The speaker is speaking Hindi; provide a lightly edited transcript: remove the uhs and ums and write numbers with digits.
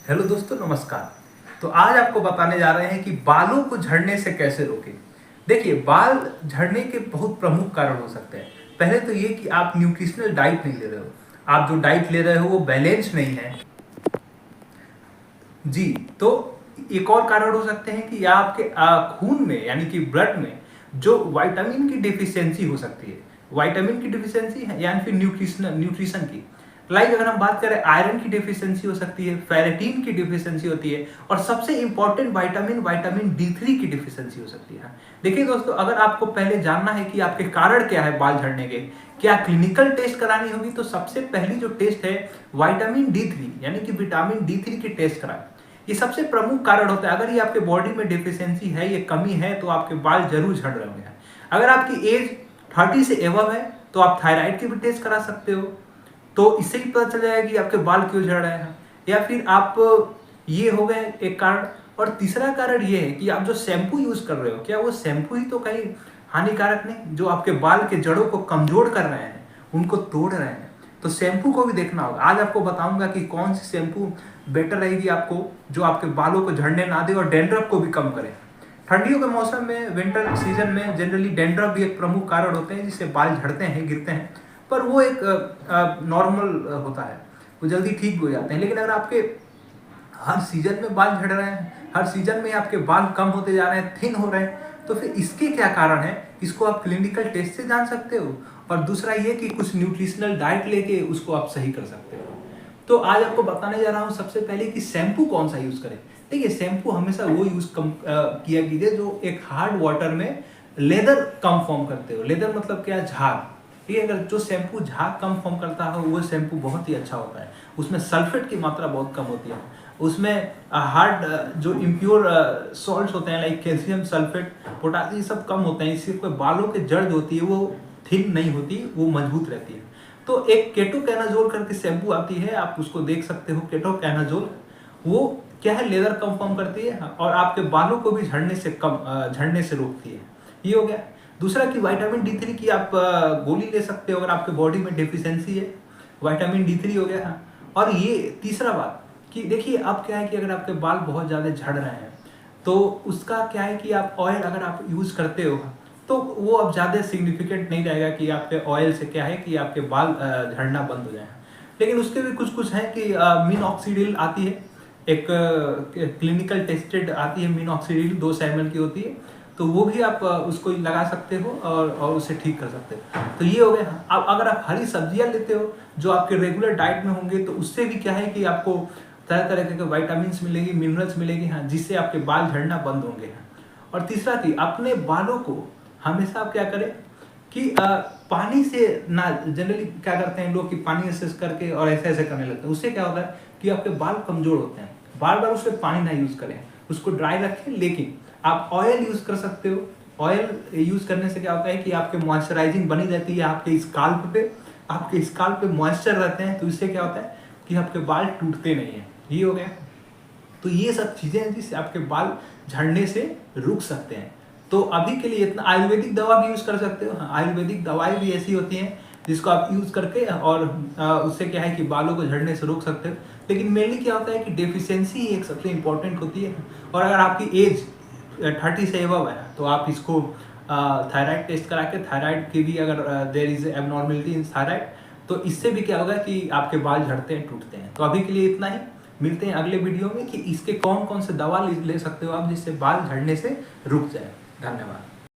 हेलो दोस्तों, नमस्कार। तो आज आपको बताने जा रहे हैं कि बालों को झड़ने से कैसे रोकें। देखिए, बाल झड़ने के बहुत प्रमुख कारण हो सकते हैं। पहले तो ये कि आप न्यूट्रिशनल डाइट नहीं ले रहे हो। आप जो डाइट ले रहे हो वो बैलेंस नहीं है। जी। तो एक और कारण हो सकते हैं कि या आपके खून में यानी कि ब्लड में जो विटामिन की डिफिशियंसी हो सकती है। विटामिन की डिफिशियंसी है या फिर न्यूट्रिशन की। अगर हम बात करें, आयरन की डिफिशियंसी हो सकती है, फेरेटिन की डिफिशियंसी होती है, और सबसे इंपॉर्टेंट विटामिन D3 की डिफिशियंसी हो सकती है। देखिए दोस्तों, अगर आपको पहले जानना है कि आपके कारण क्या है बाल झड़ने के, क्या क्लिनिकल टेस्ट करानी होगी, तो सबसे पहली जो टेस्ट है विटामिन D3 यानी कि विटामिन D3 की टेस्ट कराएं। ये सबसे प्रमुख कारण होता है। अगर ये आपके बॉडी में डिफिशियंसी है, ये कमी है, तो आपके बाल जरूर झड़ रहे होंगे। अगर आपकी एज 30 से एबव है तो आप थायराइड की भी टेस्ट करा सकते हो, तो इससे भी पता चल जाएगा कि आपके बाल क्यों झड़ रहे हैं। या फिर आप, ये हो गए एक कारण। और तीसरा कारण ये है कि आप जो शैम्पू यूज कर रहे हो, क्या वो शैम्पू ही तो कहीं हानिकारक नहीं, जो आपके बाल के जड़ों को कमजोर कर रहे हैं, उनको तोड़ रहे हैं। तो शैम्पू को भी देखना होगा। आज आपको बताऊंगा कि कौन सी शैम्पू बेटर रहेगी आपको, जो आपके बालों को झड़ने ना दे और डैंड्रफ को भी कम करे। ठंडियों के मौसम में, विंटर सीजन में जनरली डैंड्रफ भी एक प्रमुख कारण होते हैं जिससे बाल झड़ते हैं, गिरते हैं। पर वो एक नॉर्मल होता है, वो जल्दी ठीक हो जाते हैं। लेकिन अगर आपके हर सीजन में बाल झड़ रहे हैं, हर सीजन में आपके बाल कम होते जा रहे हैं, थिन हो रहे हैं, तो फिर इसके क्या कारण है, इसको आप क्लिनिकल टेस्ट से जान सकते हो। और दूसरा ये कि कुछ न्यूट्रिशनल डाइट लेके उसको आप सही कर सकते हो। तो आज आपको बताने जा रहा हूँ सबसे पहले कि शैम्पू कौन सा यूज करें। देखिए, शैम्पू हमेशा वो यूज किया कीजिए जो एक हार्ड वाटर में लेदर कम फॉर्म करते हो। लेदर मतलब क्या, झाग। ठीक है, अगर जो शैम्पू झाग कम फॉर्म करता हो वो शैम्पू बहुत ही अच्छा होता है। उसमें सल्फेट की मात्रा बहुत कम होती है। उसमें हार्ड जो इम्प्योर सॉल्ट्स होते हैं, लाइक कैल्शियम सल्फेट, पोटासियम, सब कम होते हैं। इससे बालों के जड़ जो होती है वो थिन नहीं होती, वो मजबूत रहती है। तो एक केटोकैनाजोल करके शैम्पू आती है, आप उसको देख सकते हो। केटोकैनाजोल वो क्या है, लेदर कम फॉर्म करती है और आपके बालों को भी झड़ने से रोकती है। ये हो गया। दूसरा कि विटामिन D3 की आप गोली ले सकते हो अगर आपके बॉडी में डेफिशिएंसी है। विटामिन D3 हो गया। और ये तीसरा बात कि देखिए, अब क्या है कि अगर आपके बाल बहुत ज़्यादा झड़ रहे हैं तो उसका क्या है कि आप ऑयल अगर आप यूज़ करते हो तो वो अब ज़्यादा सिग्निफिकेंट नहीं रहेगा कि आपके ऑयल से क्या है कि आपके बाल झड़ना बंद हो जाए। लेकिन उसके भी कुछ कुछ है कि मिनॉक्सिडिल आती है, एक क्लिनिकल टेस्टेड आती है मिनॉक्सिडिल, 2 ml की होती है। तो वो भी आप उसको लगा सकते हो और उसे ठीक कर सकते हो। तो ये हो गया। अब अगर आप हरी सब्जियां लेते हो जो आपके रेगुलर डाइट में होंगे, तो उससे भी क्या है कि आपको तरह तरह के विटामिन्स मिलेगी, मिनरल्स मिलेगी, हाँ, जिससे आपके बाल झड़ना बंद होंगे। और तीसरा कि अपने बालों को हमेशा आप क्या करें कि पानी से ना, जनरली क्या करते हैं लोग कि पानी से करके और ऐसे ऐसे करने लगते हैं। उससे क्या होता है कि आपके बाल कमजोर होते हैं। बार बार उससे पानी ना यूज करें, उसको ड्राई रखें। लेकिन आप ऑयल यूज कर सकते हो। ऑयल यूज करने से क्या होता है कि आपके मॉइस्चराइजिंग बनी रहती है, आपके स्काल्प पे मॉइस्चर रहते हैं, तो इससे क्या होता है कि आपके बाल टूटते नहीं है। ये हो गया। तो ये सब चीजें हैं जिससे आपके बाल झड़ने से रुक सकते हैं। तो अभी के लिए इतना। आयुर्वेदिक दवा भी यूज कर सकते हो। हाँ, आयुर्वेदिक दवाई भी ऐसी होती हैं जिसको आप यूज करके और उससे क्या है कि बालों को झड़ने से रोक सकते हो। लेकिन मेनली क्या होता है कि डेफिशिएंसी ही एक सबसे इंपॉर्टेंट होती है। और अगर आपकी एज 30 से एबव है तो आप इसको थायराइड टेस्ट करा के, थायराइड की भी अगर there is abnormality in thyroid, तो इससे भी क्या होगा कि आपके बाल झड़ते हैं, टूटते हैं। तो अभी के लिए इतना ही। मिलते हैं अगले वीडियो में कि इसके कौन कौन से दवा ले सकते हो आप जिससे बाल झड़ने से रुक जाए। धन्यवाद।